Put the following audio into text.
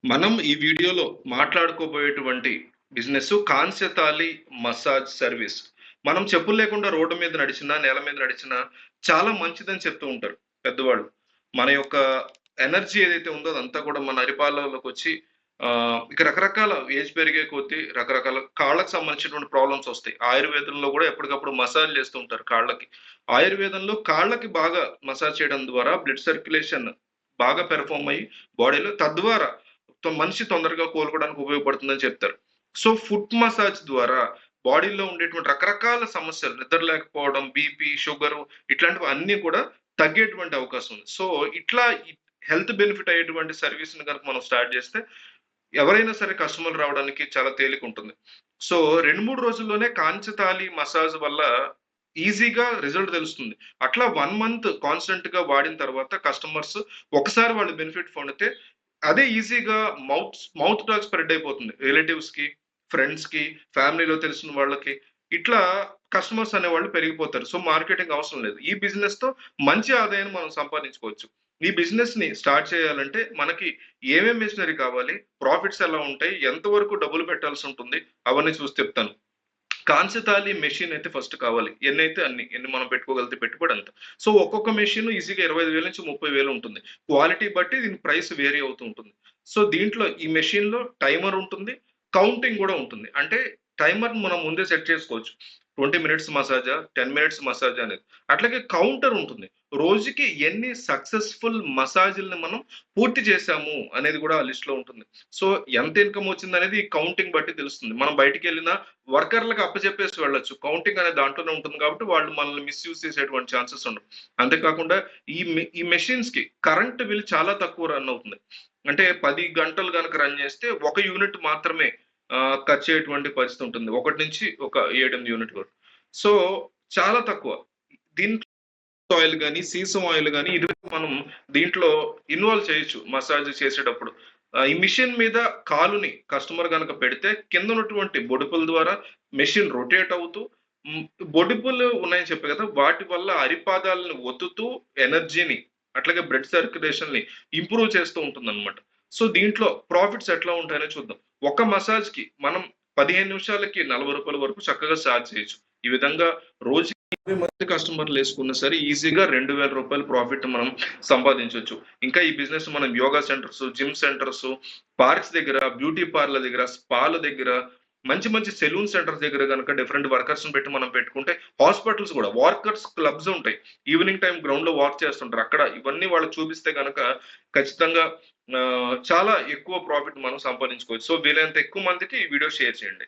మనం ఈ వీడియోలో మాట్లాడుకోబోయేటువంటి బిజినెస్ కాంస్యతాలి మసాజ్ సర్వీస్. మనం చెప్పులు లేకుండా రోడ్డు మీద నడిచినా, నేల మీద నడిచినా చాలా మంచిదని చెప్తూ ఉంటారు పెద్దవాళ్ళు. మన యొక్క ఎనర్జీ ఏదైతే ఉందో అదంతా కూడా మన అరిపాలలోకొచ్చి ఇక రకరకాల ఏజ్ పెరిగే కొద్దీ రకరకాల కాళ్ళకి సంబంధించినటువంటి ప్రాబ్లమ్స్ వస్తాయి. ఆయుర్వేదంలో కూడా ఎప్పటికప్పుడు మసాజ్ చేస్తూ ఉంటారు కాళ్ళకి. ఆయుర్వేదంలో కాళ్ళకి బాగా మసాజ్ చేయడం ద్వారా బ్లడ్ సర్క్యులేషన్ బాగా పెర్ఫార్మ్ అయ్యి బాడీలో తద్వారా మనిషి తొందరగా కోలుకోవడానికి ఉపయోగపడుతుందని చెప్తారు. సో ఫుట్ మసాజ్ ద్వారా బాడీలో ఉండేటువంటి రకరకాల సమస్యలు, నిద్ర లేకపోవడం, బీపీ, షుగరు ఇట్లాంటివి అన్నీ కూడా తగ్గేటువంటి అవకాశం ఉంది. సో ఇట్లా హెల్త్ బెనిఫిట్ అయ్యేటువంటి సర్వీస్‌ని గనుక మనం స్టార్ట్ చేస్తే ఎవరైనా సరే కస్టమర్లు రావడానికి చాలా తేలికుంటుంది. సో 2, 3 రోజుల్లోనే కాంచతాలి మసాజ్ వల్ల ఈజీగా రిజల్ట్ తెలుస్తుంది. అట్లా 1 మంత్ కాన్స్టెంట్‌గా వాడిన తర్వాత కస్టమర్స్ ఒకసారి వాళ్ళు బెనిఫిట్ పొందితే అదే ఈజీగా మౌత్ టాక్ స్ప్రెడ్ అయిపోతుంది. రిలేటివ్స్‌కి, ఫ్రెండ్స్‌కి, ఫ్యామిలీలో తెలిసిన వాళ్ళకి. ఇట్లా కస్టమర్స్ అనేవాళ్ళు పెరిగిపోతారు. సో మార్కెటింగ్ అవసరం లేదు. ఈ బిజినెస్‌తో మంచి ఆదాయాన్ని మనం సంపాదించుకోవచ్చు. ఈ బిజినెస్‌ని స్టార్ట్ చేయాలంటే మనకి ఏమేం మెషినరీ కావాలి? ప్రాఫిట్స్ ఎలా ఉంటాయి? ఎంత వరకు డబ్బులు పెట్టాల్సి ఉంటుంది? అవన్నీ చూసి చెప్తాను. కాంస్యతాలి మెషిన్ అయితే ఫస్ట్ కావాలి. ఎన్నైతే అన్ని. ఎన్ని మనం పెట్టుకోగలిగితే పెట్టుబడి అంత. సో ఒక్కొక్క మెషిన్ ఈజీగా 25,000-30,000 ఉంటుంది. క్వాలిటీ బట్టి దీని ప్రైస్ వేరీ అవుతూ ఉంటుంది. సో దీంట్లో ఈ మెషిన్‌లో టైమర్ ఉంటుంది. కౌంటింగ్ గూడా ఉంటుంది. అంటే టైమర్‌ని మనం ముందే సెట్ చేసుకోవచ్చు. 20 మినిట్స్ మసాజా, 10 మినిట్స్ మసాజా అనేది. అట్లాగే కౌంటర్ ఉంటుంది. రోజుకి ఎన్ని సక్సెస్‌ఫుల్ మసాజ్‌లని మనం పూర్తి చేశాము అనేది గూడా ఆ లిస్ట్‌లో ఉంటుంది. సో ఎంత ఇన్‌కమ్ వచ్చిందనేది ఈ కౌంటింగ్ బట్టి తెలుస్తుంది. మనం బయటికెళ్ళినా వర్కర్‌లకి అప్పజెప్పేసి వెళ్ళొచ్చు. కౌంటింగ్ అనేది దాంట్లోనే ఉంటుంది కాబట్టి వాళ్ళు మనల్ని మిస్‌యూజ్ చేసేటువంటి ఛాన్సెస్ ఉండవు. అంతేకాకుండా ఈ మెషిన్స్‌కి కరెంట్ బిల్ చాలా తక్కువ రన్ అవుతుంది. అంటే 10 గంటలు గనక రన్ చేస్తే ఒక యూనిట్ మాత్రమే ఖర్చయ్యేటువంటి పరిస్థితి ఉంటుంది. 1 నుంచి ఒక 7, 8 యూనిట్ వరకు. సో చాలా తక్కువ. దీంట్లో ఆయిల్ గాని, సీసం ఆయిల్ గాని ఇది మనం దీంట్లో ఇన్వాల్వ్ చేయొచ్చు మసాజ్ చేసేటప్పుడు. ఈ మిషన్ మీద కాలుని కస్టమర్ గనక పెడితే కింద ఉన్నటువంటి బొడిపుల ద్వారా మెషిన్ రొటేట్ అవుతూ బొడిపులు ఉన్నాయని చెప్పా కదా! వాటి వల్ల అరిపాదాలను ఒత్తుతూ ఎనర్జీని అట్లాగే బ్లడ్ సర్క్యులేషన్‌ని ఇంప్రూవ్ చేస్తూ ఉంటుందన్నమాట. సో దీంట్లో ప్రాఫిట్స్ ఎట్లా ఉంటాయో చూద్దాం. ఒక మసాజ్‌కి మనం 15 నిమిషాలకి రూ. 40 వరకు చక్కగా చార్జ్ చేయొచ్చు. ఈ విధంగా రోజుకి 20 మంది కస్టమర్‌లేసుకున్నా సరే ఈజీగా రూ. 2,000 ప్రాఫిట్ మనం సంపాదించొచ్చు. ఇంకా ఈ బిజినెస్ మనం yoga centres, gym centres, parks దగ్గర, బ్యూటీ పార్లర్ దగ్గర, స్పాల దగ్గర, మంచి మంచి సెలూన్ సెంటర్స్ దగ్గర గనక డిఫరెంట్ వర్కర్స్‌ని పెట్టి మనం పెట్టుకుంటే హాస్పిటల్స్ గూడా వర్కర్స్ క్లబ్స్ ఉంటాయి. ఈవినింగ్ టైమ్ గ్రౌండ్‌లో వాక్ చేస్తుంటారు. అక్కడ ఇవన్నీ వాళ్ళకి చూపిస్తే గనక ఖచ్చితంగా చాలా ఎక్కువ ప్రాఫిట్ మనం సంపాదించుకోవచ్చు. సో వీలైనంత ఎక్కువ మందికి ఈ వీడియో షేర్ చేయండి.